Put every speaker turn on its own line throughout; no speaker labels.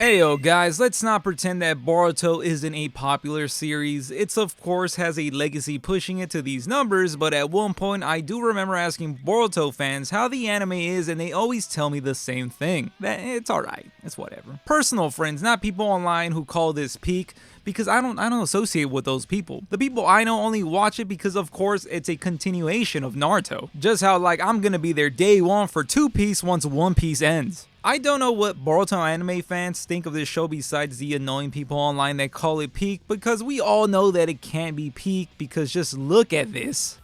Heyo guys, let's not pretend that Boruto isn't a popular series. It's of course has a legacy pushing it to these numbers, but at one point I do remember asking Boruto fans how the anime is and they always tell me the same thing. That it's alright, it's whatever. Personal friends, not people online who call this peak, because I don't associate with those people. The people I know only watch it because of course it's a continuation of Naruto. Just how like I'm gonna be there day one for Two Piece once One Piece ends. I don't know what Boruto anime fans think of this show besides the annoying people online that call it peak, because we all know that it can't be peak because just look at this.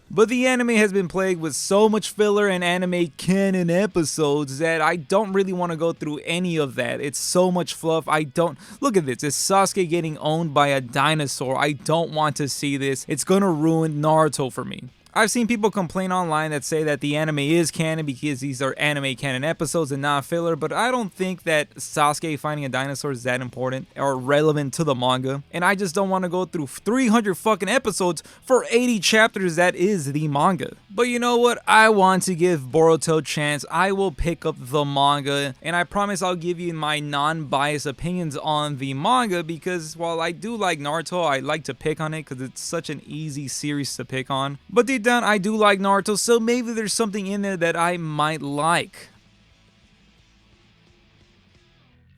But the anime has been plagued with so much filler and anime canon episodes that I don't really want to go through any of that. It's so much fluff. Look at this. It's Sasuke getting owned by a dinosaur. I don't want to see this. It's gonna ruin Naruto for me. I've seen people complain online that say that the anime is canon because these are anime canon episodes and not filler, but I don't think that Sasuke finding a dinosaur is that important or relevant to the manga, and I just don't want to go through 300 fucking episodes for 80 chapters that is the manga. But you know what? I want to give Boruto a chance. I will pick up the manga, and I promise I'll give you my non-biased opinions on the manga, because while I do like Naruto, I like to pick on it because it's such an easy series to pick on. But deep down, I do like Naruto, so maybe there's something in there that I might like.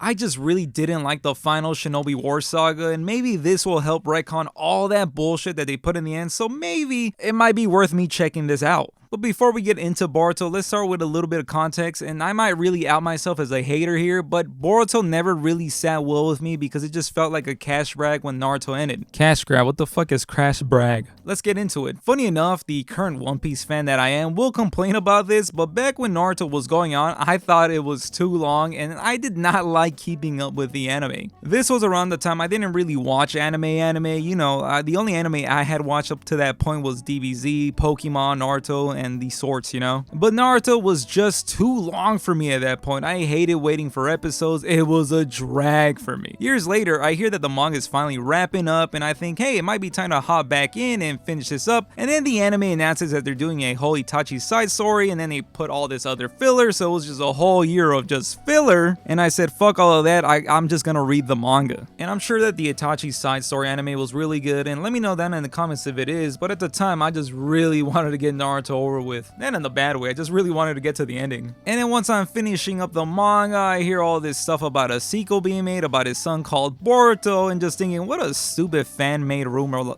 I just really didn't like the final Shinobi War Saga, and maybe this will help retcon all that bullshit that they put in the end, so maybe it might be worth me checking this out. But before we get into Boruto, let's start with a little bit of context, and I might really out myself as a hater here, but Boruto never really sat well with me because it just felt like a cash brag when Naruto ended. Cash grab? What the fuck is cash brag? Let's get into it. Funny enough, the current One Piece fan that I am will complain about this, but back when Naruto was going on, I thought it was too long, and I did not like keeping up with the anime. This was around the time I didn't really watch anime, you know, the only anime I had watched up to that point was DBZ, Pokemon, Naruto, and the sorts, you know. But Naruto was just too long for me at that point. I hated waiting for episodes. It was a drag for me. Years later, I hear that the manga is finally wrapping up, and I think, hey, it might be time to hop back in and finish this up. And then the anime announces that they're doing a whole Itachi side story, and then they put all this other filler, so it was just a whole year of just filler. And I said, fuck all of that, I'm just gonna read the manga. And I'm sure that the Itachi side story anime was really good, and let me know down in the comments if it is, but at the time, I just really wanted to get Naruto over with. Not in the bad way, I just really wanted to get to the ending. And then once I'm finishing up the manga, I hear all this stuff about a sequel being made about his son called Boruto, and just thinking, what a stupid fan-made rumor.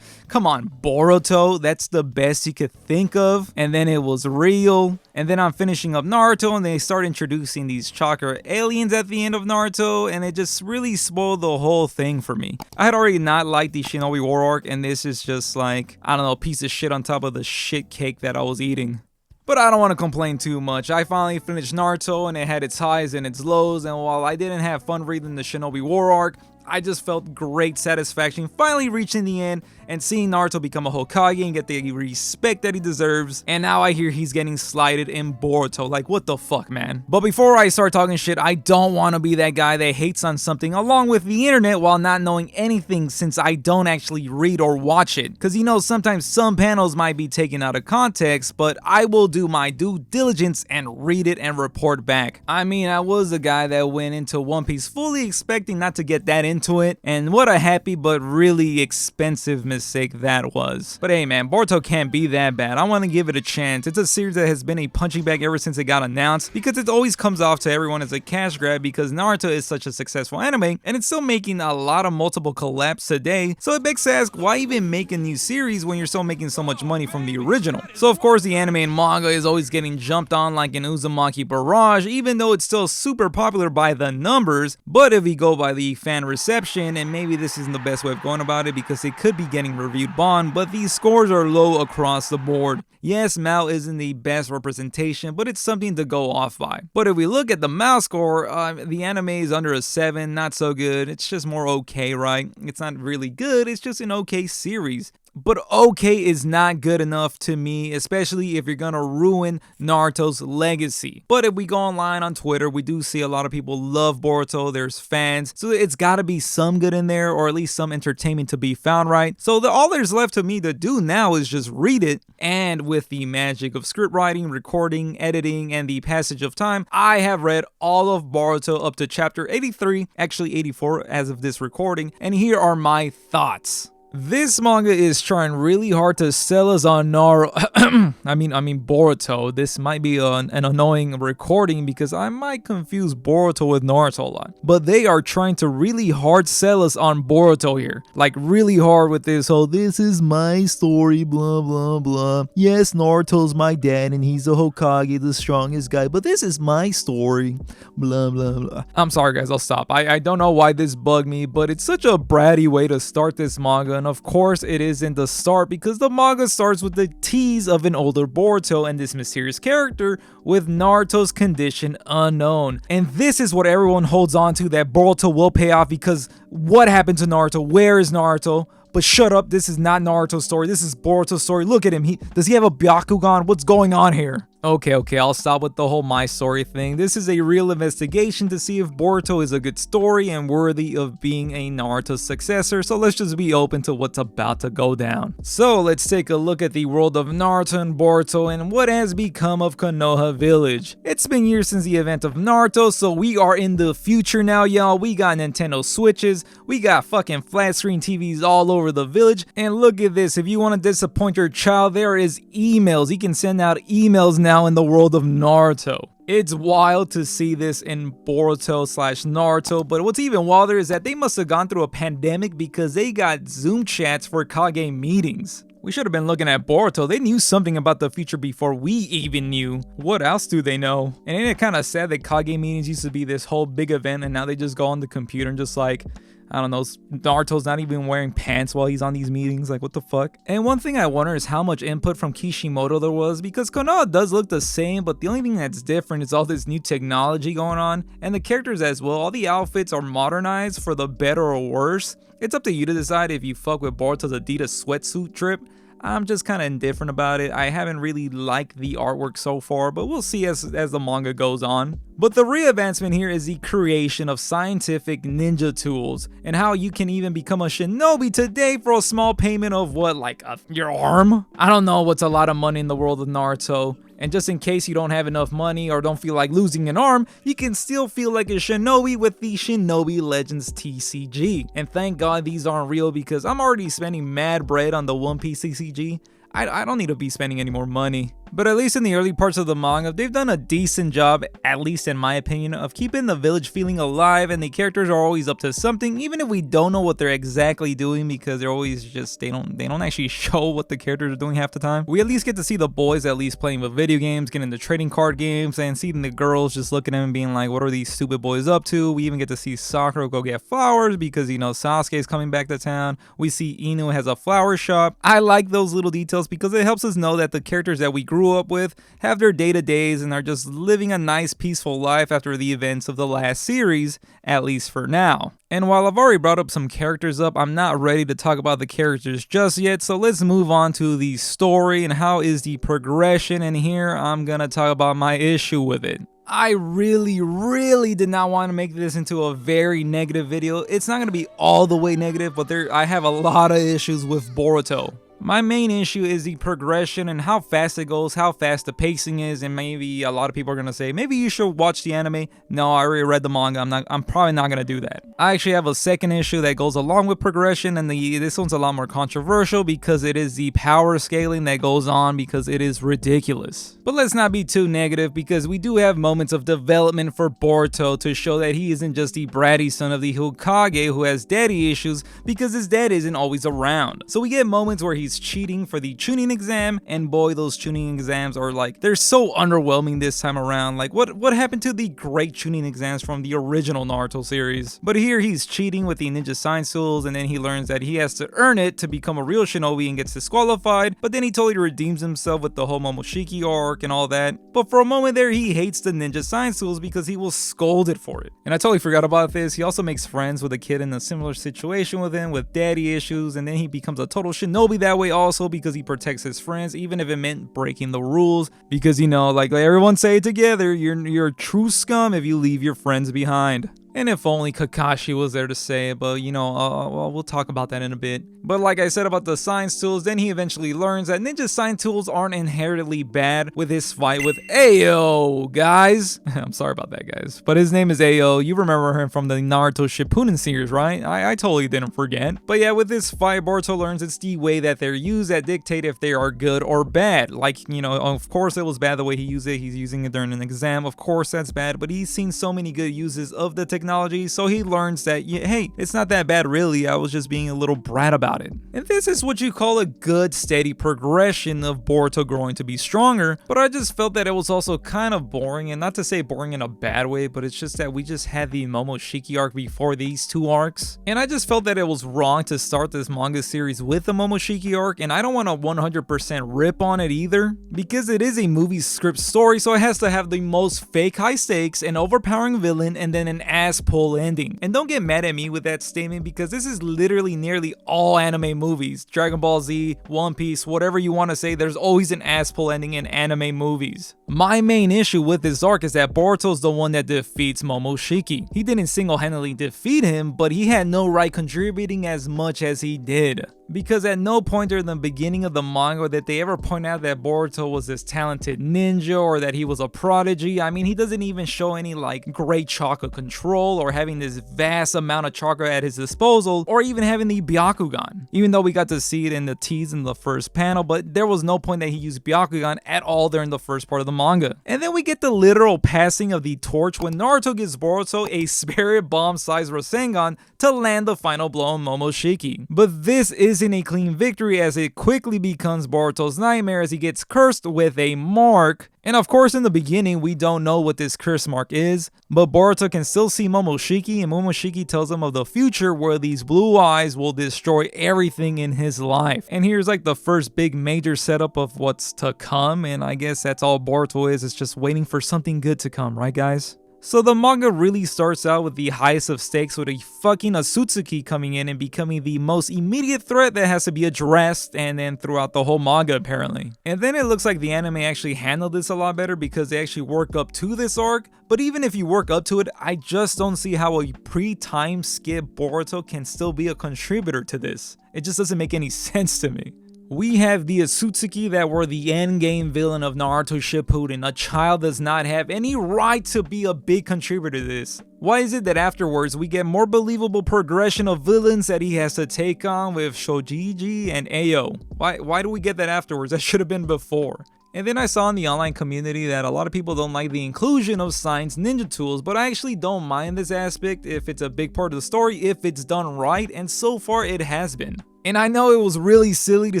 Come on, Boruto, that's the best you could think of, and then it was real. And then I'm finishing up Naruto, and they start introducing these chakra aliens at the end of Naruto, and it just really spoiled the whole thing for me. I had already not liked the Shinobi War arc, and this is just like, I don't know, a piece of shit on top of the shit cake that I was eating. But I don't want to complain too much. I finally finished Naruto, and it had its highs and its lows, and while I didn't have fun reading the Shinobi War arc, I just felt great satisfaction finally reaching the end and seeing Naruto become a Hokage and get the respect that he deserves. And now I hear he's getting slighted in Boruto. Like, what the fuck, man? But before I start talking shit, I don't want to be that guy that hates on something along with the internet while not knowing anything, since I don't actually read or watch it. Because you know, sometimes some panels might be taken out of context, but I will do my due diligence and read it and report back. I mean, I was a guy that went into One Piece fully expecting not to get that into it, and what a happy but really expensive mistake that was. But hey man, Boruto can't be that bad. I want to give it a chance. It's a series that has been a punching bag ever since it got announced, because it always comes off to everyone as a cash grab because Naruto is such a successful anime, and it's still making a lot of multiple collabs today, so it begs to ask, why even make a new series when you're still making so much money from the original? So of course the anime and manga is always getting jumped on like an Uzumaki barrage, even though it's still super popular by the numbers. But if we go by the fan reception, and maybe this isn't the best way of going about it because it could be getting reviewed bond, but these scores are low across the board. Yes, Mao isn't the best representation, but it's something to go off by. But if we look at the Mao score, the anime is under a 7, not so good. It's just more okay, right? It's not really good, it's just an okay series. but okay is not good enough to me, especially if you're gonna ruin Naruto's legacy. But if we go online on Twitter, we do see a lot of people love Boruto, there's fans, so it's gotta be some good in there, or at least some entertainment to be found, right? So all there's left to me to do now is just read it, and with the magic of script writing, recording, editing, and the passage of time, I have read all of Boruto up to chapter 83, actually 84 as of this recording, and here are my thoughts. This manga is trying really hard to sell us on I mean Boruto. This might be an annoying recording because I might confuse Boruto with Naruto a lot. But they are trying to really hard sell us on Boruto here. Like really hard with this whole, this is my story, blah blah blah. Yes, Naruto's my dad and he's a Hokage, the strongest guy, but this is my story, blah blah blah. I'm sorry guys, I'll stop. I don't know why this bugged me, but it's such a bratty way to start this manga. And of course it isn't the start, because the manga starts with the tease of an older Boruto and this mysterious character with Naruto's condition unknown. And this is what everyone holds on to, that Boruto will pay off, because what happened to Naruto? Where is Naruto? But shut up, this is not Naruto's story, this is Boruto's story. Look at him, does he have a Byakugan? What's going on here? Okay, I'll stop with the whole my story thing. This is a real investigation to see if Boruto is a good story and worthy of being a Naruto successor, so let's just be open to what's about to go down. So let's take a look at the world of Naruto and Boruto and what has become of Konoha Village. It's been years since the event of Naruto, so we are in the future now, y'all. We got Nintendo Switches, we got fucking flat screen TVs all over the village, and look at this, if you want to disappoint your child, there is emails. He can send out emails now in the world of Naruto. It's wild to see this in Boruto/Naruto, but what's even wilder is that they must have gone through a pandemic, because they got Zoom chats for Kage meetings. We should have been looking at Boruto. They knew something about the future before we even knew. What else do they know? And ain't it kind of sad that Kage meetings used to be this whole big event, and now they just go on the computer and just like, I don't know, Naruto's not even wearing pants while he's on these meetings, like what the fuck? And one thing I wonder is how much input from Kishimoto there was, because Konoha does look the same, but the only thing that's different is all this new technology going on, and the characters as well. All the outfits are modernized for the better or worse. It's up to you to decide if you fuck with Boruto's Adidas sweatsuit trip. I'm just kind of indifferent about it. I haven't really liked the artwork so far, but we'll see as the manga goes on. But the re-advancement here is the creation of scientific ninja tools, and how you can even become a shinobi today for a small payment of what, like your arm? I don't know what's a lot of money in the world of Naruto. And just in case you don't have enough money or don't feel like losing an arm, you can still feel like a shinobi with the Shinobi Legends TCG. And thank God these aren't real, because I'm already spending mad bread on the One Piece TCG. I don't need to be spending any more money. But at least in the early parts of the manga, they've done a decent job, at least in my opinion, of keeping the village feeling alive, and the characters are always up to something, even if we don't know what they're exactly doing, because they're always just, they don't actually show what the characters are doing half the time. We at least get to see the boys at least playing with video games, getting into trading card games, and seeing the girls just looking at them and being like, what are these stupid boys up to? We even get to see Sakura go get flowers because, you know, Sasuke's coming back to town. We see Inu has a flower shop. I like those little details because it helps us know that the characters that we grew up with have their day-to-days and are just living a nice peaceful life after the events of the last series, at least for now. And while I've already brought up some characters up, I'm not ready to talk about the characters just yet, so let's move on to the story and how is the progression, and here I'm gonna talk about my issue with it. I really did not want to make this into a very negative video. It's not going to be all the way negative, but I have a lot of issues with Boruto. My main issue is the progression and how fast it goes, how fast the pacing is, and maybe a lot of people are gonna say, maybe you should watch the anime. No, I already read the manga. I'm probably not gonna do that. I actually have a second issue that goes along with progression, and this one's a lot more controversial because it is the power scaling that goes on, because it is ridiculous. But let's not be too negative, because we do have moments of development for Boruto to show that he isn't just the bratty son of the Hokage who has daddy issues, because his dad isn't always around. So we get moments where he's cheating for the tuning exam, and boy, those tuning exams are like, they're so underwhelming this time around. Like what happened to the great tuning exams from the original Naruto series? But here he's cheating with the ninja science tools, and then he learns that he has to earn it to become a real shinobi and gets disqualified, but then he totally redeems himself with the whole Momoshiki Arc and all that. But for a moment there, he hates the ninja science tools because he was scolded for it. And I totally forgot about this. He also makes friends with a kid in a similar situation with him with daddy issues, and then he becomes a total shinobi that that way also because he protects his friends, even if it meant breaking the rules. Because, you know, like everyone say it together, you're a true scum if you leave your friends behind. And if only Kakashi was there to say it, but you know, well, we'll talk about that in a bit. But like I said about the science tools, then he eventually learns that ninja science tools aren't inherently bad with his fight with Ayo, guys. I'm sorry about that, guys. But his name is Ayo. You remember him from the Naruto Shippuden series, right? I totally didn't forget. But yeah, with this fight, Boruto learns it's the way that they're used that dictate if they are good or bad. Like, you know, of course it was bad the way he used it. He's using it during an exam. Of course that's bad, but he's seen so many good uses of the technology, so he learns that, hey, it's not that bad really, I was just being a little brat about it. And this is what you call a good steady progression of Boruto growing to be stronger, but I just felt that it was also kind of boring, and not to say boring in a bad way, but it's just that we just had the Momoshiki arc before these two arcs, and I just felt that it was wrong to start this manga series with the Momoshiki arc, and I don't want to 100% rip on it either, because it is a movie script story, so it has to have the most fake high stakes, an overpowering villain, and then an ass pull ending. And don't get mad at me with that statement, because this is literally nearly all anime movies. Dragon Ball Z, One Piece, whatever you want to say, there's always an ass pull ending in anime movies. My main issue with this arc is that Boruto's the one that defeats Momoshiki. He didn't single-handedly defeat him, but he had no right contributing as much as he did. Because at no point during the beginning of the manga did they ever point out that Boruto was this talented ninja or that he was a prodigy. I mean, he doesn't even show any like great chakra control or having this vast amount of chakra at his disposal or even having the Byakugan. Even though we got to see it in the tease in the first panel, but there was no point that he used Byakugan at all during the first part of the manga. And then we get the literal passing of the torch when Naruto gives Boruto a spirit bomb sized Rasengan to land the final blow on Momoshiki. But this isn't a clean victory, as it quickly becomes Boruto's nightmare as he gets cursed with a mark. And of course in the beginning we don't know what this curse mark is, but Boruto can still see Momoshiki, and Momoshiki tells him of the future where these blue eyes will destroy everything in his life. And here's like the first big major setup of what's to come, and I guess that's all Boruto is, it's just waiting for something good to come, right guys? So the manga really starts out with the highest of stakes with a fucking Ōtsutsuki coming in and becoming the most immediate threat that has to be addressed, and then throughout the whole manga apparently. And then it looks like the anime actually handled this a lot better because they actually work up to this arc, but even if you work up to it, I just don't see how a pre-time skip Boruto can still be a contributor to this. It just doesn't make any sense to me. We have the Ōtsutsuki that were the endgame villain of Naruto Shippuden. A child does not have any right to be a big contributor to this. Why is it that afterwards we get more believable progression of villains that he has to take on with Shojiji and Ayo? Why do we get that afterwards? That should have been before. And then I saw in the online community that a lot of people don't like the inclusion of science ninja tools, but I actually don't mind this aspect if it's a big part of the story, if it's done right, and so far it has been. And I know it was really silly to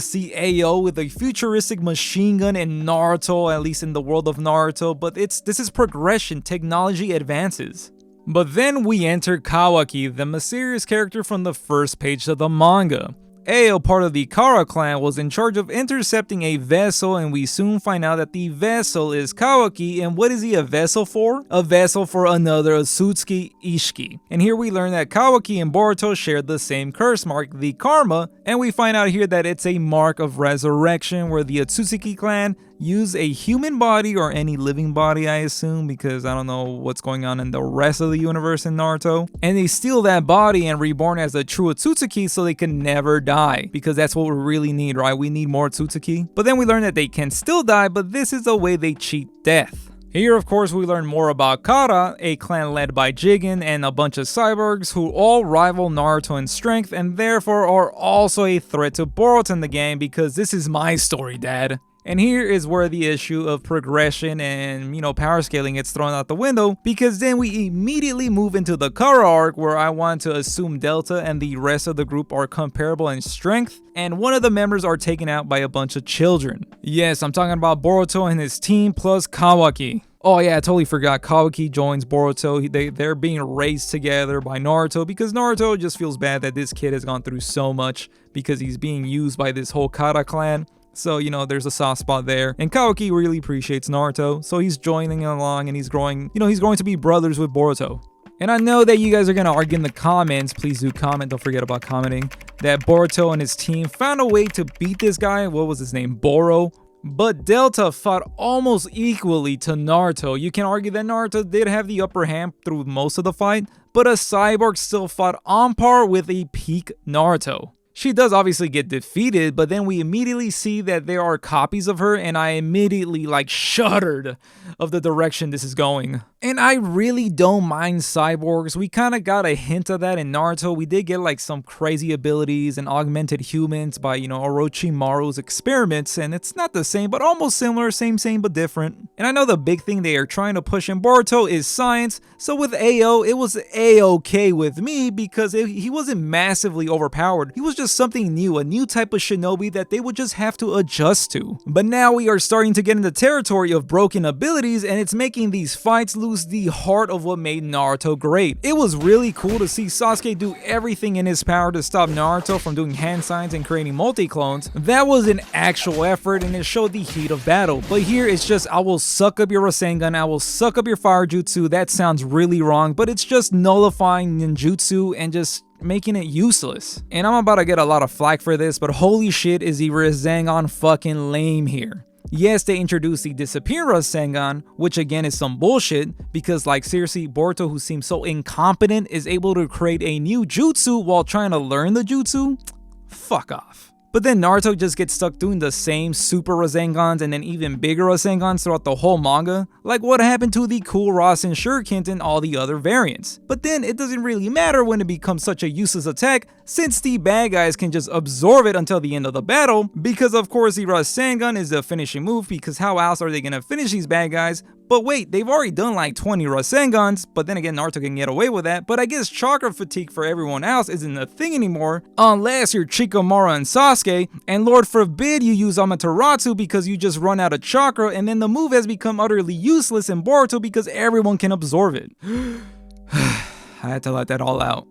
see Ayo with a futuristic machine gun in Naruto, at least in the world of Naruto, but this is progression, technology advances. But then we enter Kawaki, the mysterious character from the first page of the manga. Ayo, part of the Kara clan, was in charge of intercepting a vessel, and we soon find out that the vessel is Kawaki. And what is he a vessel for? A vessel for another Ōtsutsuki, Isshiki. And here we learn that Kawaki and Boruto share the same curse mark, the Karma, and we find out here that it's a mark of resurrection where the Ōtsutsuki clan use a human body, or any living body I assume, because I don't know what's going on in the rest of the universe in Naruto, and they steal that body and reborn as a true Ōtsutsuki so they can never die, because that's what we really need, right? We need more Ōtsutsuki. But then we learn that they can still die, but this is the way they cheat death. Here, of course, we learn more about Kara, a clan led by Jigen and a bunch of cyborgs who all rival Naruto in strength and therefore are also a threat to Boruto in the game, because this is my story, dad. And here is where the issue of progression and, power scaling gets thrown out the window, because then we immediately move into the Kara arc, where I want to assume Delta and the rest of the group are comparable in strength, and one of the members are taken out by a bunch of children. Yes, I'm talking about Boruto and his team plus Kawaki. Oh yeah, I totally forgot. Kawaki joins Boruto. They're being raised together by Naruto, because Naruto just feels bad that this kid has gone through so much because he's being used by this whole Kara clan. So, there's a soft spot there. And Kawaki really appreciates Naruto, so he's joining along and he's growing, he's going to be brothers with Boruto. And I know that you guys are gonna argue in the comments, please do comment, don't forget about commenting, that Boruto and his team found a way to beat this guy, what was his name, Boro? But Delta fought almost equally to Naruto. You can argue that Naruto did have the upper hand through most of the fight, but a Cyborg still fought on par with a peak Naruto. She does obviously get defeated, but then we immediately see that there are copies of her, and I immediately shuddered of the direction this is going. And I really don't mind cyborgs. We kind of got a hint of that in Naruto. We did get some crazy abilities and augmented humans by, Orochimaru's experiments, and it's not the same, but almost similar, same but different. And I know the big thing they are trying to push in Boruto is science, so with AO, it was A-okay with me because he wasn't massively overpowered. He was just something new, a new type of shinobi that they would just have to adjust to. But now we are starting to get into territory of broken abilities, and it's making these fights lose the heart of what made Naruto great. It was really cool to see Sasuke do everything in his power to stop Naruto from doing hand signs and creating multi-clones. That was an actual effort, and it showed the heat of battle. But here it's just, I will suck up your Rasengan, I will suck up your fire jutsu. That sounds really wrong, but it's just nullifying ninjutsu and just making it useless. And I'm about to get a lot of flack for this, but holy shit, is the Rasengan fucking lame here. Yes, they introduced the disappear Rasengan, which again is some bullshit, because seriously, Boruto, who seems so incompetent, is able to create a new jutsu while trying to learn the jutsu? Fuck off. But then Naruto just gets stuck doing the same super Rasengans and then even bigger Rasengans throughout the whole manga. Like what happened to the cool Rasen Shuriken and all the other variants. But then it doesn't really matter when it becomes such a useless attack, since the bad guys can just absorb it until the end of the battle, because of course the Rasengan is the finishing move, because how else are they gonna finish these bad guys? But wait, they've already done 20 Rasengans, but then again, Naruto can get away with that. But I guess chakra fatigue for everyone else isn't a thing anymore, unless you're Chikamaru and Sasuke, and Lord forbid you use Amaterasu because you just run out of chakra, and then the move has become utterly useless in Boruto because everyone can absorb it. I had to let that all out.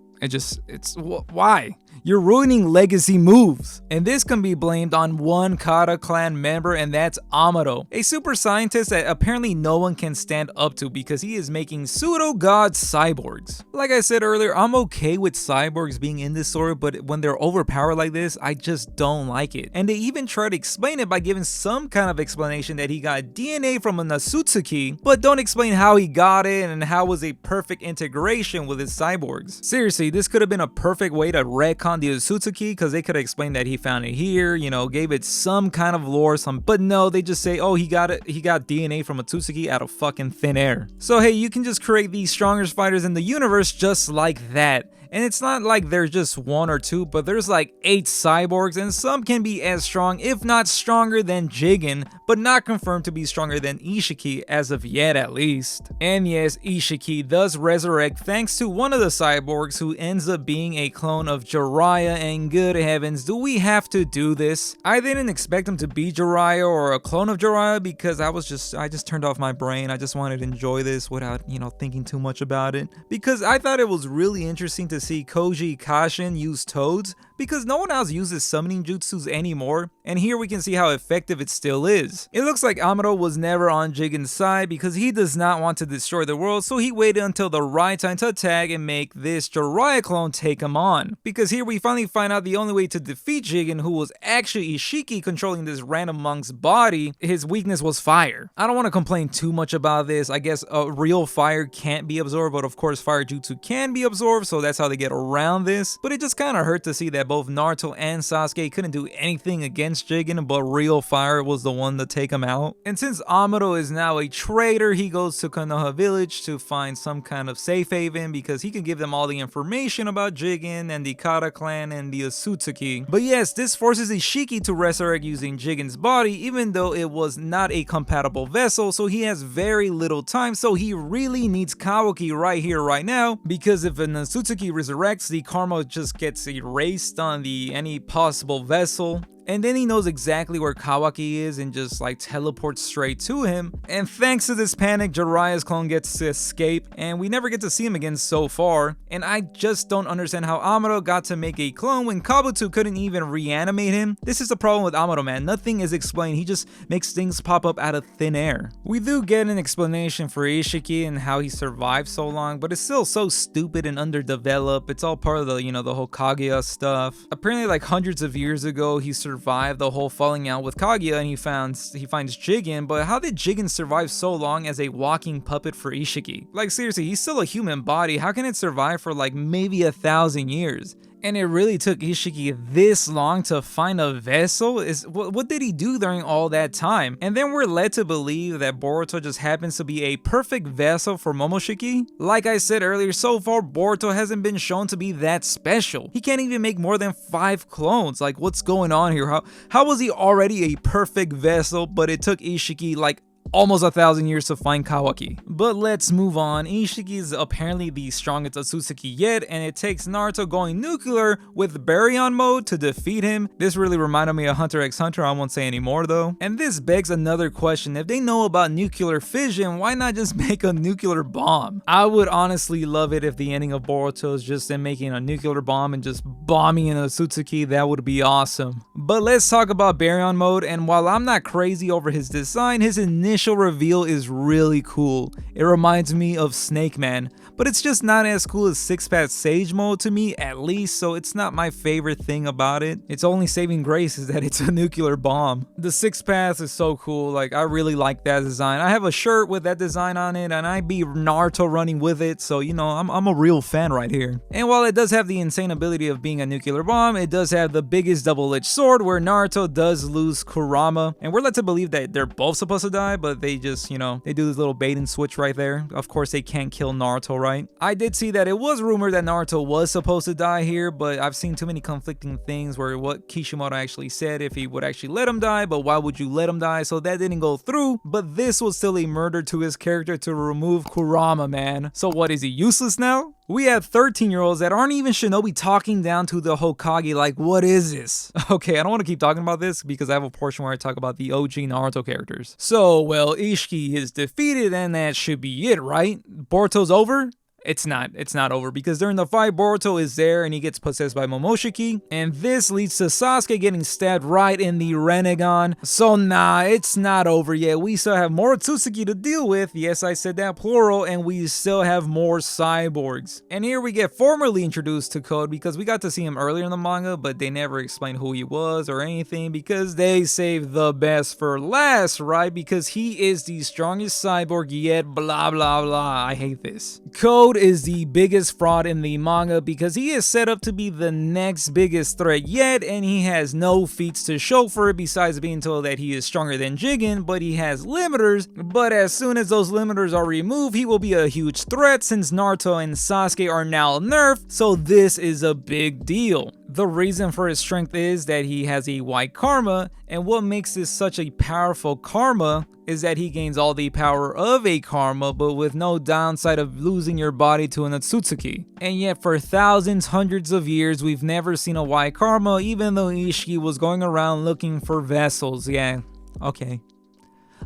Why? You're ruining legacy moves. And this can be blamed on one Kara clan member, and that's Amado, a super scientist that apparently no one can stand up to because he is making pseudo-god cyborgs. Like I said earlier, I'm okay with cyborgs being in this story, but when they're overpowered like this, I just don't like it. And they even try to explain it by giving some kind of explanation that he got DNA from an Ōtsutsuki, but don't explain how he got it and how it was a perfect integration with his cyborgs. Seriously, this could have been a perfect way to retcon the Ōtsutsuki, because they could have explained that he found it here, gave it some kind of lore, but no, they just say, oh, he got DNA from Ōtsutsuki out of fucking thin air. So hey, you can just create the strongest fighters in the universe just like that. And it's not like there's just one or two, but there's 8 cyborgs, and some can be as strong, if not stronger than Jigen, but not confirmed to be stronger than Isshiki as of yet at least. And yes, Isshiki does resurrect thanks to one of the cyborgs who ends up being a clone of Jiraiya, and good heavens, do we have to do this? I didn't expect him to be Jiraiya or a clone of Jiraiya because I just turned off my brain. I just wanted to enjoy this without, thinking too much about it, because I thought it was really interesting to see Koji Kashin use toads, because no one else uses summoning jutsus anymore, and here we can see how effective it still is. It looks like Amado was never on Jigen's side because he does not want to destroy the world, so he waited until the right time to attack and make this Jiraiya clone take him on. Because here we finally find out the only way to defeat Jigen, who was actually Isshiki controlling this random monk's body, his weakness was fire. I don't want to complain too much about this. I guess real fire can't be absorbed, but of course fire jutsu can be absorbed, so that's how they get around this. But it just kind of hurt to see that both Naruto and Sasuke couldn't do anything against Jigen, but real fire was the one to take him out. And since Amado is now a traitor, he goes to Konoha village to find some kind of safe haven because he can give them all the information about Jigen and the Kara clan and the Ōtsutsuki. But yes, this forces Isshiki to resurrect using Jigen's body, even though it was not a compatible vessel, so he has very little time, so he really needs Kawaki right here, right now, because if an Ōtsutsuki resurrects, the karma just gets erased on any possible vessel. and then he knows exactly where Kawaki is and just like teleports straight to him. And thanks to this panic, Jiraiya's clone gets to escape, and we never get to see him again so far. And I just don't understand how Amuro got to make a clone when Kabuto couldn't even reanimate him. This is the problem with Amuro, man. Nothing is explained. He just makes things pop up out of thin air. We do get an explanation for Isshiki and how he survived so long, but it's still so stupid and underdeveloped. It's all part of the, the whole Kaguya stuff. Apparently, like hundreds of years ago, he survived the whole falling out with Kaguya, and he finds Jigen. But how did Jigen survive so long as a walking puppet for Isshiki? Like seriously, he's still a human body. How can it survive for like maybe 1,000 years? And it really took Isshiki this long to find a vessel? What did he do during all that time? And then we're led to believe that Boruto just happens to be a perfect vessel for Momoshiki? Like I said earlier, so far Boruto hasn't been shown to be that special. He can't even make more than 5 clones. Like, what's going on here? How was he already a perfect vessel, but it took Isshiki like almost 1,000 years to find Kawaki? But let's move on. Isshiki is apparently the strongest Ōtsutsuki yet, and it takes Naruto going nuclear with Baryon mode to defeat him. This really reminded me of Hunter x Hunter. I won't say any more though. And this begs another question. If they know about nuclear fission, why not just make a nuclear bomb? I would honestly love it if the ending of Boruto is just them making a nuclear bomb and just bombing an Ōtsutsuki. That would be awesome. But let's talk about Baryon mode, and while I'm not crazy over his design, his initial reveal is really cool. It reminds me of Snake Man, but it's just not as cool as Six Path Sage mode to me, at least, so it's not my favorite thing about it. Its only saving grace is that it's a nuclear bomb. The Six Path is so cool. Like, I really like that design. I have a shirt with that design on it, and I be Naruto running with it, so I'm a real fan right here. And while it does have the insane ability of being a nuclear bomb, it does have the biggest double-edged sword where Naruto does lose Kurama, and we're led to believe that they're both supposed to die, but they just, they do this little bait and switch right there. Of course, they can't kill Naruto, right? I did see that it was rumored that Naruto was supposed to die here, but I've seen too many conflicting things where what Kishimoto actually said, if he would actually let him die, but why would you let him die? So that didn't go through, but this was still a murder to his character to remove Kurama, man. So what, is he useless now? We have 13-year-olds that aren't even shinobi talking down to the Hokage. Like, what is this? Okay, I don't want to keep talking about this because I have a portion where I talk about the OG Naruto characters. So, well, Isshiki is defeated and that should be it, right? Boruto's over? It's not over, because during the fight, Boruto is there and he gets possessed by Momoshiki, and this leads to Sasuke getting stabbed right in the Rinnegan. So nah, it's not over yet. We still have more Ōtsutsuki to deal with. Yes, I said that plural, and we still have more cyborgs. And here we get formally introduced to Code, because we got to see him earlier in the manga, but they never explained who he was or anything, because they saved the best for last, right? Because he is the strongest cyborg yet, blah blah blah. I hate this. Code is the biggest fraud in the manga because he is set up to be the next biggest threat yet, and he has no feats to show for it besides being told that he is stronger than Jigen, but he has limiters. But as soon as those limiters are removed, he will be a huge threat since Naruto and Sasuke are now nerfed, so this is a big deal. The reason for his strength is that he has a white karma, and what makes this such a powerful karma is that he gains all the power of a karma, but with no downside of losing your body to an Ōtsutsuki. And yet for thousands, hundreds of years, we've never seen a white karma, even though Isshiki was going around looking for vessels. Yeah, okay,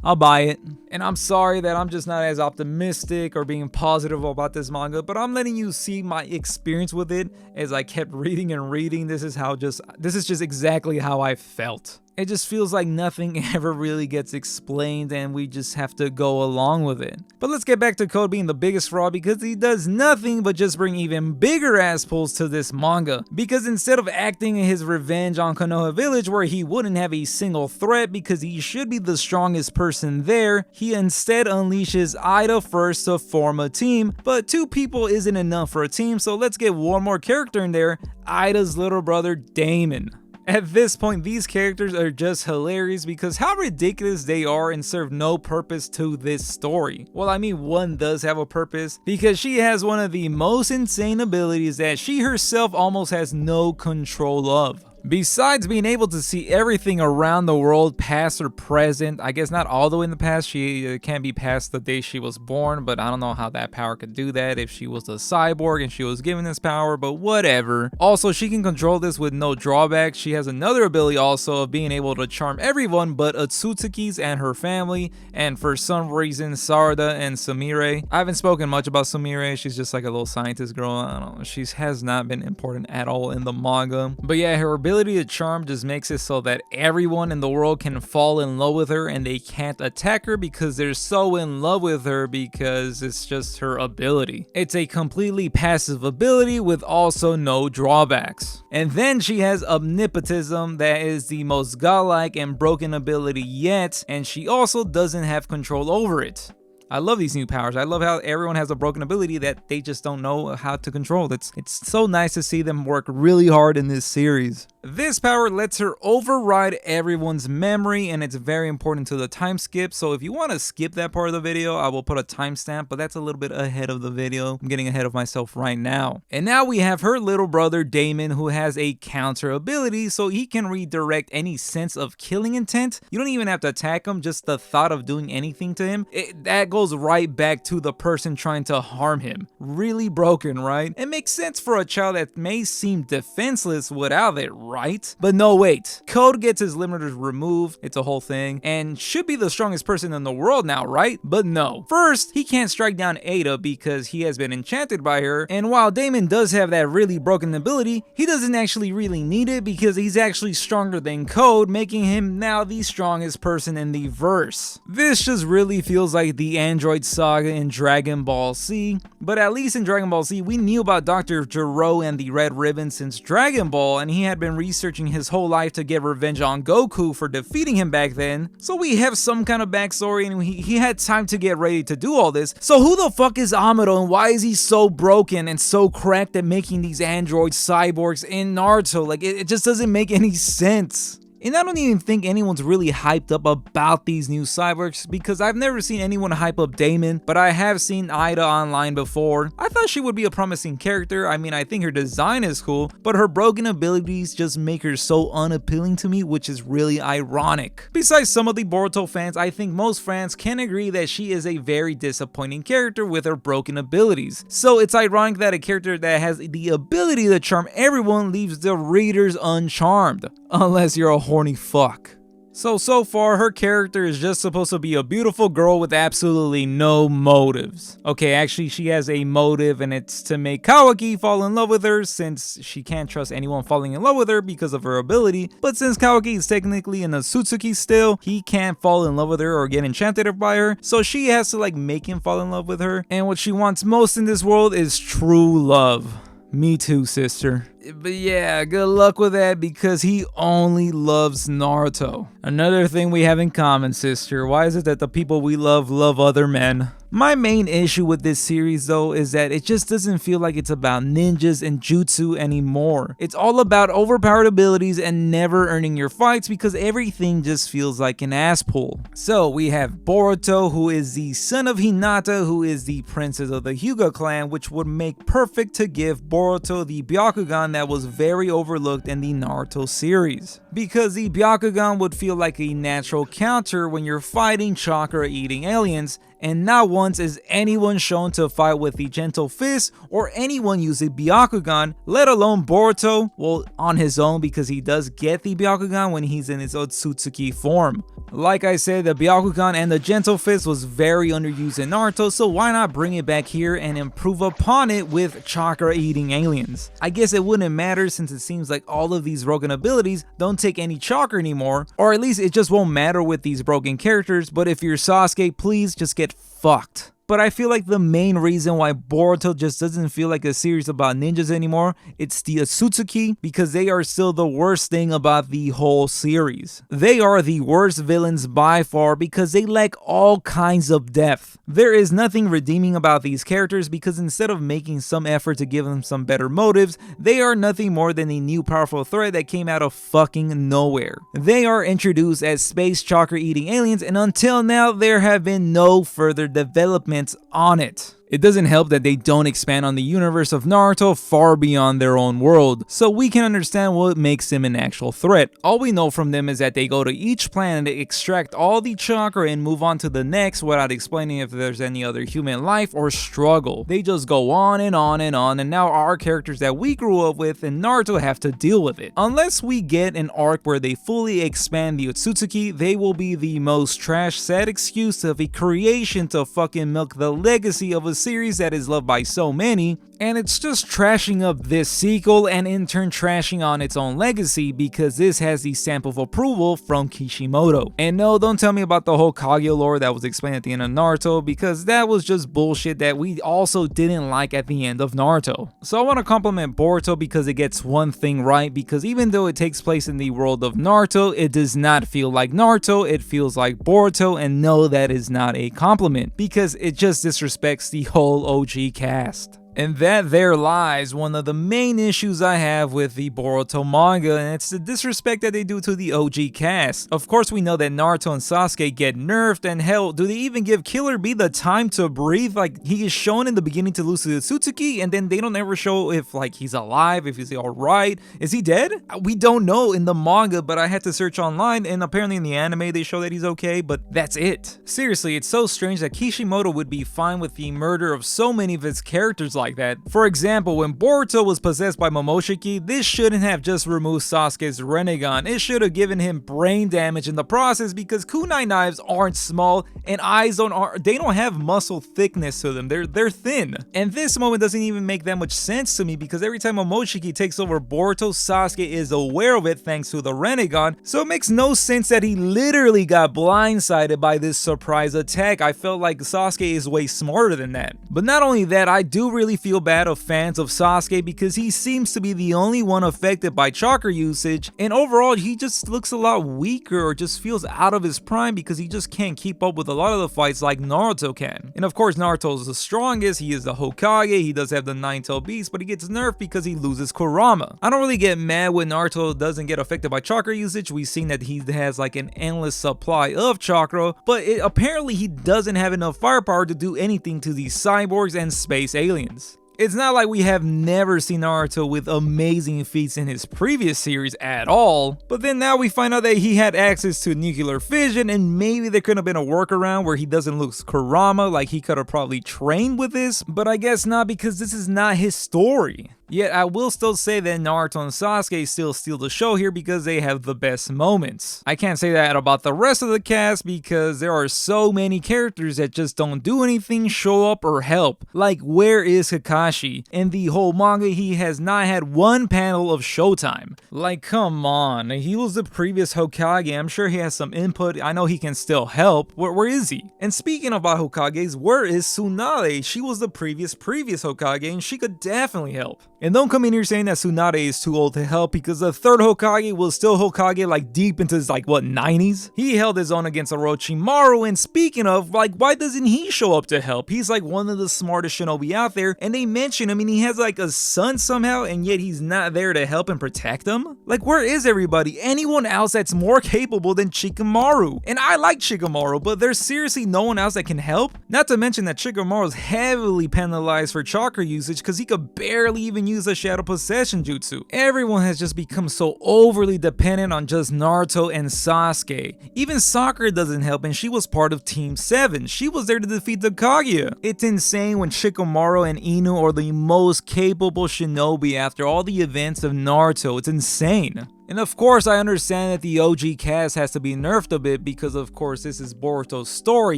I'll buy it. And I'm sorry that I'm just not as optimistic or being positive about this manga, but I'm letting you see my experience with it as I kept reading and reading. This is just exactly how I felt. It just feels like nothing ever really gets explained and we just have to go along with it. But let's get back to Code being the biggest fraud, because he does nothing but just bring even bigger ass pulls to this manga. Because instead of acting his revenge on Konoha Village where he wouldn't have a single threat because he should be the strongest person there, he instead unleashes Ida first to form a team. But 2 people isn't enough for a team, so let's get one more character in there, Ida's little brother Damon. At this point, these characters are just hilarious because how ridiculous they are and serve no purpose to this story. Well, I mean, one does have a purpose because she has one of the most insane abilities that she herself almost has no control of. Besides being able to see everything around the world, past or present, I guess not all the way in the past, she can't be past the day she was born, but I don't know how that power could do that if she was a cyborg and she was given this power, but whatever. Also, she can control this with no drawbacks. She has another ability also of being able to charm everyone but Ōtsutsuki's and her family, and for some reason Sarada and Sumire. I haven't spoken much about Sumire, she's just like a little scientist girl. I don't know, she has not been important at all in the manga. But yeah, her ability to charm just makes it so that everyone in the world can fall in love with her and they can't attack her because they're so in love with her because it's just her ability. It's a completely passive ability with also no drawbacks. And then she has omnipotism, that is the most godlike and broken ability yet, and she also doesn't have control over it. I love these new powers. I love how everyone has a broken ability that they just don't know how to control. It's so nice to see them work really hard in this series. This power lets her override everyone's memory, and it's very important to the time skip. So if you want to skip that part of the video, I will put a timestamp, but that's a little bit ahead of the video. I'm getting ahead of myself right now. And now we have her little brother Damon, who has a counter ability, so he can redirect any sense of killing intent. You don't even have to attack him, just the thought of doing anything to him. That goes right back to the person trying to harm him. Really broken, right? It makes sense for a child that may seem defenseless without it, right? But no, wait. Code gets his limiters removed, it's a whole thing, and should be the strongest person in the world now, right? But no. First, he can't strike down Ada because he has been enchanted by her, and while Damon does have that really broken ability, he doesn't actually really need it because he's actually stronger than Code, making him now the strongest person in the verse. This just really feels like the Android saga in Dragon Ball Z, but at least in Dragon Ball Z, we knew about Dr. Gero and the Red Ribbon since Dragon Ball, and he had been researching his whole life to get revenge on Goku for defeating him back then. So we have some kind of backstory, and he had time to get ready to do all this. So who the fuck is Amuro, and why is he so broken and so cracked at making these android cyborgs in Naruto? Like, it just doesn't make any sense. And I don't even think anyone's really hyped up about these new cyborgs because I've never seen anyone hype up Damon, but I have seen Ida online before. I thought she would be a promising character. I mean, I think her design is cool, but her broken abilities just make her so unappealing to me, which is really ironic. Besides some of the Boruto fans, I think most fans can agree that she is a very disappointing character with her broken abilities. So it's ironic that a character that has the ability to charm everyone leaves the readers uncharmed. Unless you're a horny fuck. So far, her character is just supposed to be a beautiful girl with absolutely no motives. Okay, actually, she has a motive, and it's to make Kawaki fall in love with her, since she can't trust anyone falling in love with her because of her ability. But since Kawaki is technically an Ōtsutsuki still, he can't fall in love with her or get enchanted by her, so she has to like make him fall in love with her. And what she wants most in this world is true love. Me too, sister. But yeah, good luck with that because he only loves Naruto. Another thing we have in common, sister. Why is it that the people we love other men? My main issue with this series though is that it just doesn't feel like it's about ninjas and jutsu anymore. It's all about overpowered abilities and never earning your fights because everything just feels like an ass pull. So we have Boruto, who is the son of Hinata, who is the princess of the Hyuga clan, which would make perfect to give Boruto the Byakugan that was very overlooked in the Naruto series. Because the Byakugan would feel like a natural counter when you're fighting chakra eating aliens, and not once is anyone shown to fight with the Gentle Fist or anyone using Byakugan, let alone Boruto, well, on his own because he does get the Byakugan when he's in his Ōtsutsuki form. Like I said, the Byakugan and the Gentle Fist was very underused in Naruto, so why not bring it back here and improve upon it with chakra eating aliens? I guess it wouldn't matter since it seems like all of these broken abilities don't take any chakra anymore, or at least it just won't matter with these broken characters, but if you're Sasuke, please just get fucked. But I feel like the main reason why Boruto just doesn't feel like a series about ninjas anymore, it's the Ōtsutsuki, because they are still the worst thing about the whole series. They are the worst villains by far because they lack all kinds of depth. There is nothing redeeming about these characters because instead of making some effort to give them some better motives, they are nothing more than a new powerful threat that came out of fucking nowhere. They are introduced as space chakra eating aliens, and until now there have been no further developments on it. It doesn't help that they don't expand on the universe of Naruto far beyond their own world, so we can understand what makes them an actual threat. All we know from them is that they go to each planet, extract all the chakra, and move on to the next without explaining if there's any other human life or struggle. They just go on and on and on, and now our characters that we grew up with in Naruto have to deal with it. Unless we get an arc where they fully expand the Ōtsutsuki, they will be the most trash sad excuse of a creation to fucking milk the legacy of a series that is loved by so many, and it's just trashing up this sequel and in turn trashing on its own legacy because this has the stamp of approval from Kishimoto. And no, don't tell me about the whole Kage lore that was explained at the end of Naruto, because that was just bullshit that we also didn't like at the end of Naruto. So I want to compliment Boruto because it gets one thing right, because even though it takes place in the world of Naruto, it does not feel like Naruto, it feels like Boruto, and no, that is not a compliment, because it just disrespects the whole OG cast. And that there lies one of the main issues I have with the Boruto manga, and it's the disrespect that they do to the OG cast. Of course, we know that Naruto and Sasuke get nerfed, and hell, do they even give Killer Bee the time to breathe? Like, he is shown in the beginning to lose to the Ōtsutsuki, and then they don't ever show if like he's alive, if he's alright. Is he dead? We don't know in the manga, but I had to search online, and apparently in the anime they show that he's okay, but that's it. Seriously, it's so strange that Kishimoto would be fine with the murder of so many of his characters like that. For example, when Boruto was possessed by Momoshiki, this shouldn't have just removed Sasuke's Rinnegan. It should have given him brain damage in the process, because kunai knives aren't small and eyes don't have muscle thickness to them. They're thin. And this moment doesn't even make that much sense to me, because every time Momoshiki takes over Boruto, Sasuke is aware of it thanks to the Rinnegan. So it makes no sense that he literally got blindsided by this surprise attack. I felt like Sasuke is way smarter than that. But not only that, I do really feel bad of fans of Sasuke, because he seems to be the only one affected by chakra usage, and overall he just looks a lot weaker, or just feels out of his prime, because he just can't keep up with a lot of the fights like Naruto can. And of course Naruto is the strongest, he is the Hokage, he does have the Nine-Tailed Beast, but he gets nerfed because he loses Kurama. I don't really get mad when Naruto doesn't get affected by chakra usage. We've seen that he has like an endless supply of chakra, but apparently he doesn't have enough firepower to do anything to these cyborgs and space aliens. It's not like we have never seen Naruto with amazing feats in his previous series at all, but then now we find out that he had access to nuclear fission, and maybe there could have been a workaround where he doesn't lose Kurama, like he could have probably trained with this, but I guess not, because this is not his story. Yet I will still say that Naruto and Sasuke still steal the show here because they have the best moments. I can't say that about the rest of the cast, because there are so many characters that just don't do anything, show up, or help. Like, where is Kakashi? In the whole manga, he has not had one panel of showtime. Like, come on, he was the previous Hokage, I'm sure he has some input, I know he can still help. Where is he? And speaking about Hokages, where is Tsunade? She was the previous Hokage, and she could definitely help. And don't come in here saying that Tsunade is too old to help, because the third Hokage was still Hokage like deep into his like what 90s? He held his own against Orochimaru, and speaking of, like, why doesn't he show up to help? He's like one of the smartest shinobi out there, and they mention, I mean, he has like a son somehow, and yet he's not there to help and protect him? Like, where is everybody? Anyone else that's more capable than Shikamaru? And I like Shikamaru, but there's seriously no one else that can help? Not to mention that Shikamaru is heavily penalized for chakra usage, because he could barely even use a shadow possession jutsu. Everyone has just become so overly dependent on just Naruto and Sasuke. Even Sakura doesn't help, and she was part of Team 7. She was there to defeat the Kaguya. It's insane when Shikamaru and Inu are the most capable shinobi after all the events of Naruto. It's insane. And of course, I understand that the OG cast has to be nerfed a bit, because of course this is Boruto's story.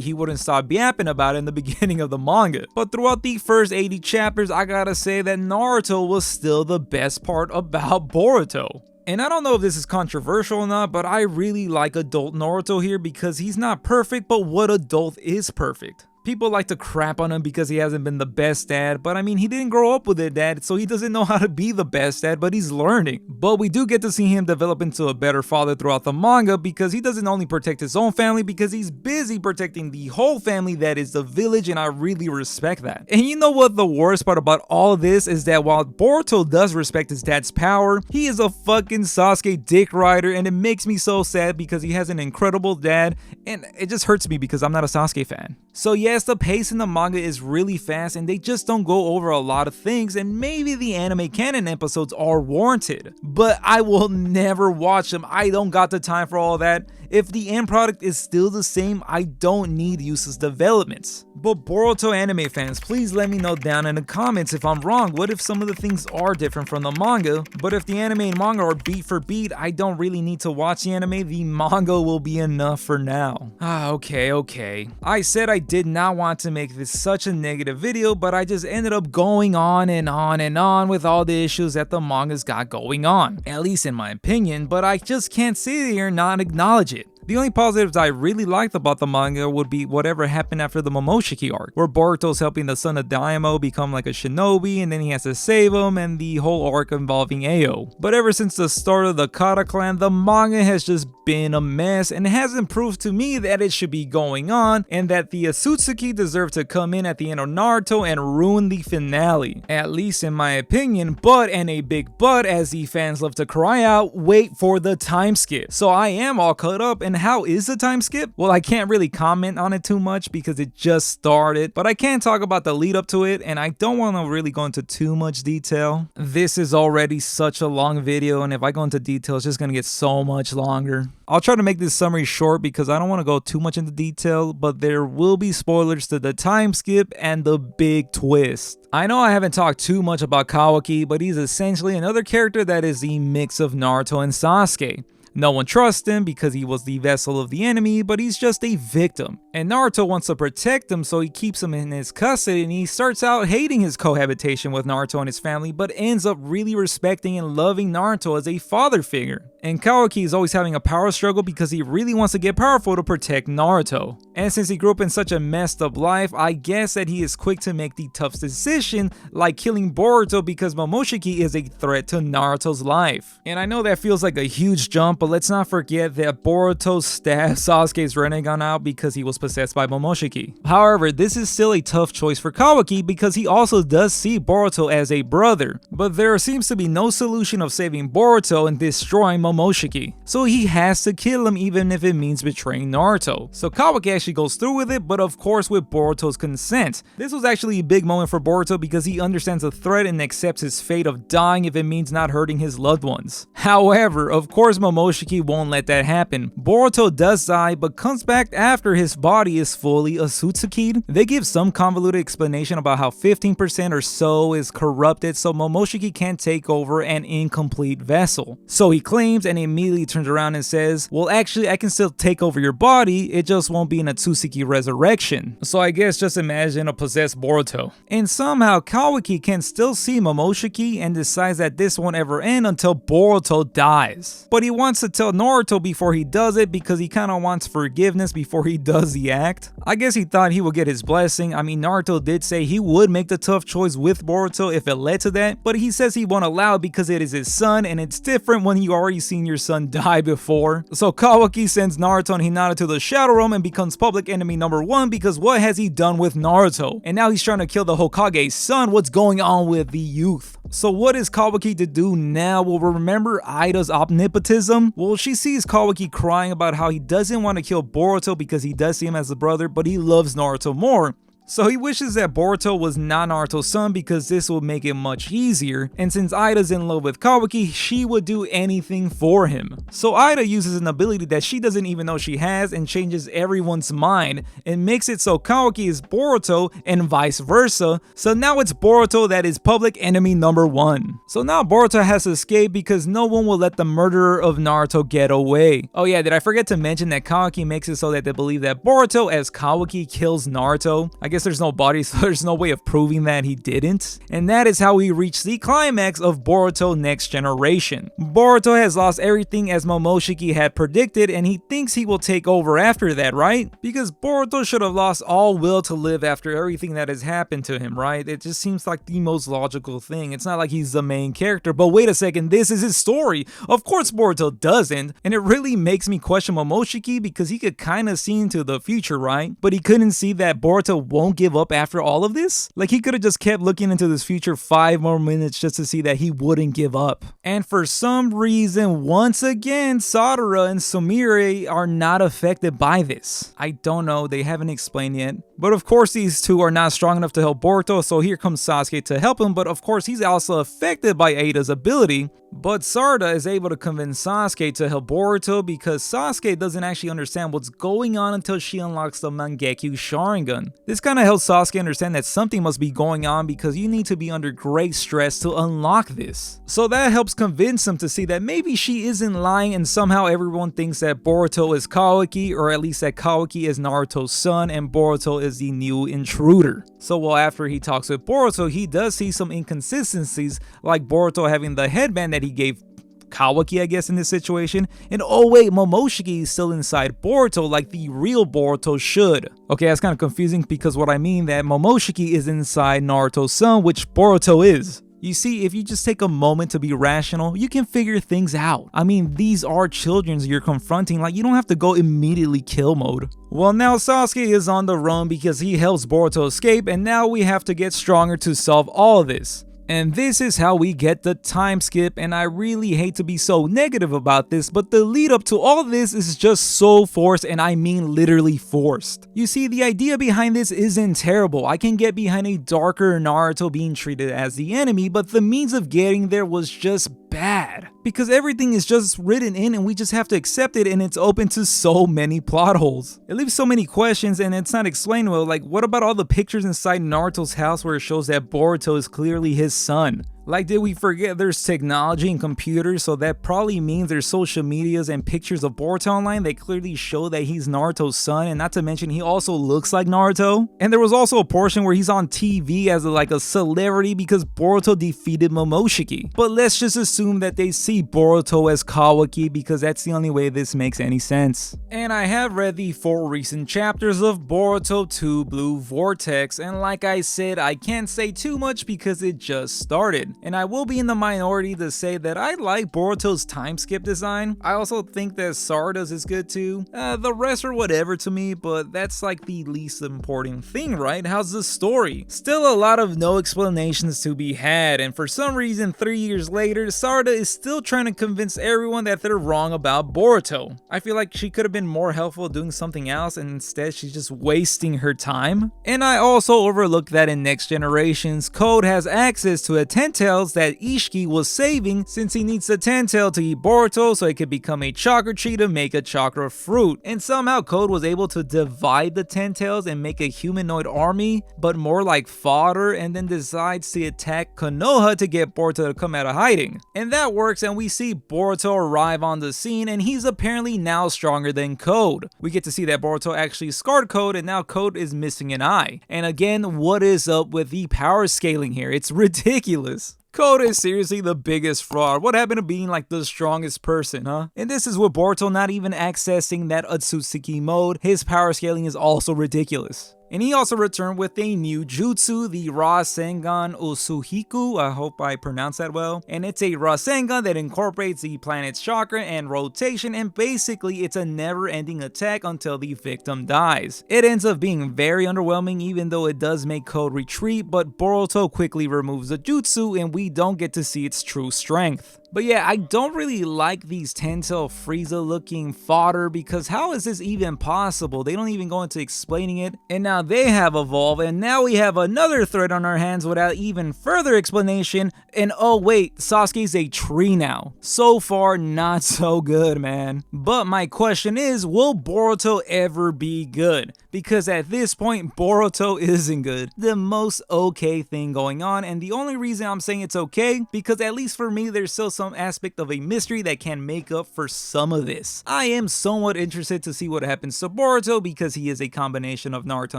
He wouldn't stop yapping about it in the beginning of the manga. But throughout the first 80 chapters, I gotta say that Naruto was still the best part about Boruto. And I don't know if this is controversial or not, but I really like adult Naruto here, because he's not perfect, but what adult is perfect? People like to crap on him because he hasn't been the best dad, but I mean, he didn't grow up with a dad, so he doesn't know how to be the best dad, but he's learning. But we do get to see him develop into a better father throughout the manga, because he doesn't only protect his own family, because he's busy protecting the whole family that is the village, and I really respect that. And you know what the worst part about all this is, that while Boruto does respect his dad's power, he is a fucking Sasuke dick rider, and it makes me so sad because he has an incredible dad, and it just hurts me because I'm not a Sasuke fan. So yeah, guess the pace in the manga is really fast and they just don't go over a lot of things, and maybe the anime canon episodes are warranted. But I will never watch them. I don't got the time for all that. If the end product is still the same, I don't need useless developments. But Boruto anime fans, please let me know down in the comments if I'm wrong. What if some of the things are different from the manga? But if the anime and manga are beat for beat, I don't really need to watch the anime. The manga will be enough for now. Okay. I said I did not want to make this such a negative video, but I just ended up going on and on and on with all the issues that the manga's got going on. At least in my opinion, but I just can't sit here and not acknowledge it. The only positives I really liked about the manga would be whatever happened after the Momoshiki arc, where Boruto's helping the son of Daimyo become like a shinobi and then he has to save him, and the whole arc involving Ao. But ever since the start of the Kara clan, the manga has just been a mess and hasn't proved to me that it should be going on and that the Ōtsutsuki deserve to come in at the end of Naruto and ruin the finale. At least in my opinion, but, and a big but as the fans love to cry out, wait for the time skip. So I am all caught up, and how is the time skip? Well, I can't really comment on it too much because it just started, but I can talk about the lead up to it, and I don't want to really go into too much detail. This is already such a long video, and if I go into detail, it's just gonna get so much longer. I'll try to make this summary short because I don't want to go too much into detail, but there will be spoilers to the time skip and the big twist. I know I haven't talked too much about Kawaki, but he's essentially another character that is the mix of Naruto and Sasuke. No one trusts him because he was the vessel of the enemy, but he's just a victim. And Naruto wants to protect him, so he keeps him in his custody, and he starts out hating his cohabitation with Naruto and his family, but ends up really respecting and loving Naruto as a father figure. And Kawaki is always having a power struggle because he really wants to get powerful to protect Naruto. And since he grew up in such a messed up life, I guess that he is quick to make the tough decision, like killing Boruto because Momoshiki is a threat to Naruto's life. And I know that feels like a huge jump, but let's not forget that Boruto stabbed Sasuke's Rinnegan out because he was possessed by Momoshiki. However, this is still a tough choice for Kawaki because he also does see Boruto as a brother. But there seems to be no solution of saving Boruto and destroying Momoshiki. So he has to kill him even if it means betraying Naruto. So Kawaki actually goes through with it, but of course with Boruto's consent. This was actually a big moment for Boruto because he understands the threat and accepts his fate of dying if it means not hurting his loved ones. However, of course Momoshiki won't let that happen. Boruto does die, but comes back after his body is fully Ōtsutsuki'd. They give some convoluted explanation about how 15% or so is corrupted, so Momoshiki can't take over an incomplete vessel. So he claims and immediately turns around and says, well actually I can still take over your body, it just won't be an Ōtsutsuki resurrection. So I guess just imagine a possessed Boruto. And somehow Kawaki can still see Momoshiki and decides that this won't ever end until Boruto dies. But he wants to tell Naruto before he does it because he kind of wants forgiveness before he does the act. I guess he thought he would get his blessing. I mean, Naruto did say he would make the tough choice with Boruto if it led to that, but he says he won't allow it because it is his son and it's different when you already seen your son die before. So Kawaki sends Naruto and Hinata to the Shadow Realm and becomes public enemy number 1 because what has he done with Naruto? And now he's trying to kill the Hokage's son. What's going on with the youth? So what is Kawaki to do now? Well, remember Ida's omnipotism? Well, she sees Kawaki crying about how he doesn't want to kill Boruto because he does see him as a brother, but he loves Naruto more. So he wishes that Boruto was not Naruto's son because this would make it much easier, and since Ida's in love with Kawaki, she would do anything for him. So Ida uses an ability that she doesn't even know she has and changes everyone's mind and makes it so Kawaki is Boruto and vice versa, so now it's Boruto that is public enemy number 1. So now Boruto has to escape because no one will let the murderer of Naruto get away. Oh yeah, did I forget to mention that Kawaki makes it so that they believe that Boruto as Kawaki kills Naruto? I guess there's no body, so there's no way of proving that he didn't. And that is how we reach the climax of Boruto Next Generation. Boruto has lost everything as Momoshiki had predicted, and he thinks he will take over after that, right? Because Boruto should have lost all will to live after everything that has happened to him, right? It just seems like the most logical thing. It's not like he's the main character, but wait a second, this is his story. Of course Boruto doesn't, and it really makes me question Momoshiki because he could kind of see into the future, right? But he couldn't see that Boruto won't won't give up after all of this? Like, he could have just kept looking into this future 5 more minutes just to see that he wouldn't give up. And for some reason, once again, Sadara and Sumire are not affected by this. I don't know, they haven't explained yet. But of course these two are not strong enough to help Boruto, so here comes Sasuke to help him, but of course he's also affected by Ada's ability. But Sarada is able to convince Sasuke to help Boruto because Sasuke doesn't actually understand what's going on until she unlocks the Mangekyo Sharingan. This kind of helps Sasuke understand that something must be going on because you need to be under great stress to unlock this. So that helps convince him to see that maybe she isn't lying and somehow everyone thinks that Boruto is Kawaki, or at least that Kawaki is Naruto's son and Boruto is the new intruder. So while after he talks with Boruto, he does see some inconsistencies, like Boruto having the headband that he gave Kawaki, I guess, in this situation. And oh wait, Momoshiki is still inside Boruto like the real Boruto should. Okay, that's kind of confusing because what I mean that Momoshiki is inside Naruto's son, which Boruto is. You see, if you just take a moment to be rational, you can figure things out. I mean, these are children you're confronting, like you don't have to go immediately kill mode. Well, now Sasuke is on the run because he helps Boruto escape, and now we have to get stronger to solve all of this. And this is how we get the time skip, and I really hate to be so negative about this, but the lead up to all this is just so forced, and I mean literally forced. You see, the idea behind this isn't terrible. I can get behind a darker Naruto being treated as the enemy, but the means of getting there was just bad. Because everything is just written in and we just have to accept it, and it's open to so many plot holes. It leaves so many questions and it's not explained well, like what about all the pictures inside Naruto's house where it shows that Boruto is clearly his son? Like, did we forget there's technology and computers, so that probably means there's social medias and pictures of Boruto online that clearly show that he's Naruto's son, and not to mention he also looks like Naruto. And there was also a portion where he's on TV as a celebrity because Boruto defeated Momoshiki. But let's just assume that they see Boruto as Kawaki because that's the only way this makes any sense. And I have read the 4 recent chapters of Boruto Two Blue Vortex, and like I said, I can't say too much because it just started. And I will be in the minority to say that I like Boruto's time skip design. I also think that Sarada's is good too. The rest are whatever to me, but that's like the least important thing, right? How's the story? Still a lot of no explanations to be had, and for some reason 3 years later, Sarada is still trying to convince everyone that they're wrong about Boruto. I feel like she could have been more helpful doing something else, and instead she's just wasting her time. And I also overlooked that in Next Generations, Code has access to a Tentail that Isshiki was saving since he needs the Tentail to eat Boruto so it could become a chakra tree to make a chakra fruit. And somehow Code was able to divide the Tentails and make a humanoid army, but more like fodder, and then decides to attack Konoha to get Boruto to come out of hiding. And that works, and we see Boruto arrive on the scene, and he's apparently now stronger than Code. We get to see that Boruto actually scarred Code, and now Code is missing an eye. And again, what is up with the power scaling here? It's ridiculous. Code is seriously the biggest fraud. What happened to being like the strongest person, huh? And this is with Boruto not even accessing that Ōtsutsuki mode. His power scaling is also ridiculous. And he also returned with a new jutsu, the Rasengan Osuhiku, I hope I pronounced that well. And it's a Rasengan that incorporates the planet's chakra and rotation, and basically it's a never-ending attack until the victim dies. It ends up being very underwhelming even though it does make Code retreat, but Boruto quickly removes the jutsu and we don't get to see its true strength. But yeah, I don't really like these Tentail Frieza looking fodder because how is this even possible? They don't even go into explaining it. And now they have evolved, and now we have another threat on our hands without even further explanation. And oh wait, Sasuke's a tree now. So far, not so good, man. But my question is, will Boruto ever be good? Because at this point, Boruto isn't good. The most okay thing going on, and the only reason I'm saying it's okay, because at least for me, there's still some aspect of a mystery that can make up for some of this. I am somewhat interested to see what happens to Boruto because he is a combination of Naruto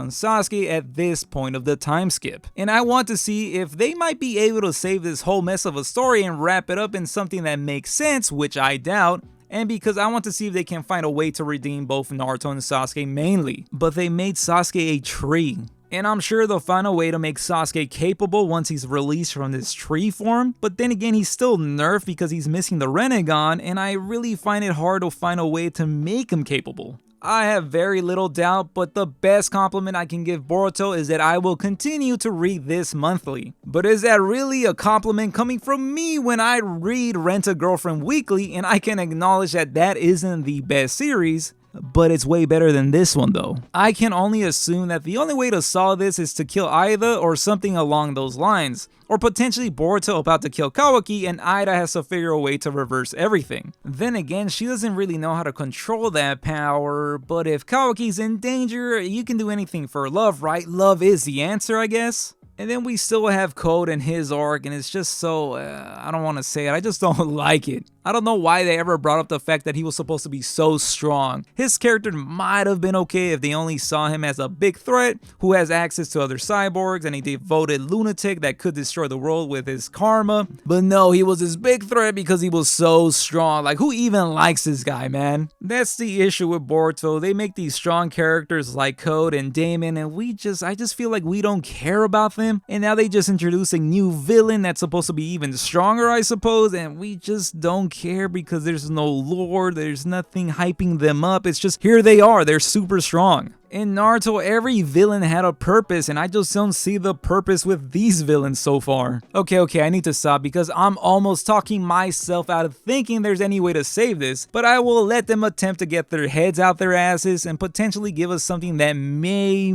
and Sasuke at this point of the time skip. And I want to see if they might be able to save this whole mess of a story and wrap it up in something that makes sense, which I doubt. And because I want to see if they can find a way to redeem both Naruto and Sasuke mainly. But they made Sasuke a tree. And I'm sure they'll find a way to make Sasuke capable once he's released from this tree form, but then again he's still nerfed because he's missing the Rinnegan, and I really find it hard to find a way to make him capable. I have very little doubt, but the best compliment I can give Boruto is that I will continue to read this monthly. But is that really a compliment coming from me when I read Rent a Girlfriend weekly, and I can acknowledge that that isn't the best series? But it's way better than this one though. I can only assume that the only way to solve this is to kill Ida or something along those lines. Or potentially Boruto about to kill Kawaki and Ida has to figure a way to reverse everything. Then again, she doesn't really know how to control that power, but if Kawaki's in danger, you can do anything for love, right? Love is the answer, I guess. And then we still have Code and his arc, and it's just so, I don't want to say it, I just don't like it. I don't know why they ever brought up the fact that he was supposed to be so strong. His character might have been okay if they only saw him as a big threat who has access to other cyborgs and a devoted lunatic that could destroy the world with his karma. But no, he was this big threat because he was so strong. Like, who even likes this guy, man? That's the issue with Boruto. They make these strong characters like Code and Damon, and I just feel like we don't care about them. And now they just introduce a new villain that's supposed to be even stronger, I suppose, and we just don't care because there's no lore, there's nothing hyping them up. It's just, here they are, they're super strong. In Naruto, every villain had a purpose, and I just don't see the purpose with these villains so far. Okay, I need to stop because I'm almost talking myself out of thinking there's any way to save this, but I will let them attempt to get their heads out their asses and potentially give us something that maybe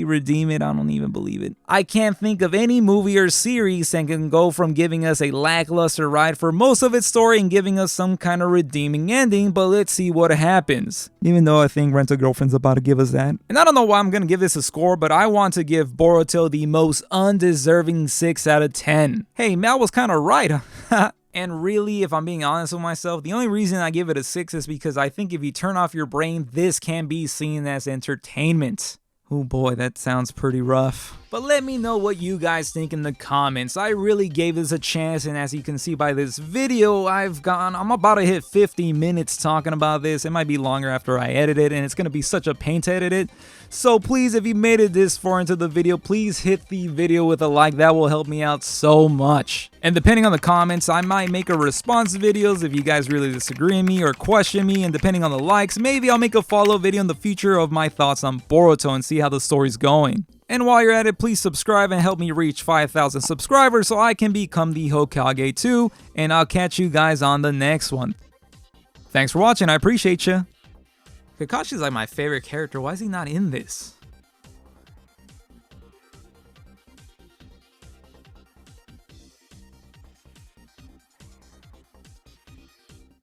redeem it. I don't even believe it. I can't think of any movie or series that can go from giving us a lackluster ride for most of its story and giving us some kind of redeeming ending, but let's see what happens. Even though I think Rent a Girlfriend's about to give us that. And I don't know why I'm gonna give this a score, but I want to give Boruto the most undeserving 6 out of 10. Hey, Mal was kind of right. And really, if I'm being honest with myself, the only reason I give it a 6 is because I think if you turn off your brain, this can be seen as entertainment. Oh boy, that sounds pretty rough. But let me know what you guys think in the comments. I really gave this a chance, and as you can see by this video, I'm about to hit 50 minutes talking about this. It might be longer after I edit it, and it's gonna be such a pain to edit it. So please, if you made it this far into the video, please hit the video with a like. That will help me out so much. And depending on the comments, I might make a response videos if you guys really disagree with me or question me, and depending on the likes, maybe I'll make a follow-up video in the future of my thoughts on Boruto and see how the story's going. And while you're at it, please subscribe and help me reach 5,000 subscribers so I can become the Hokage too, and I'll catch you guys on the next one. Thanks for watching, I appreciate you. Kakashi's like my favorite character, why is he not in this?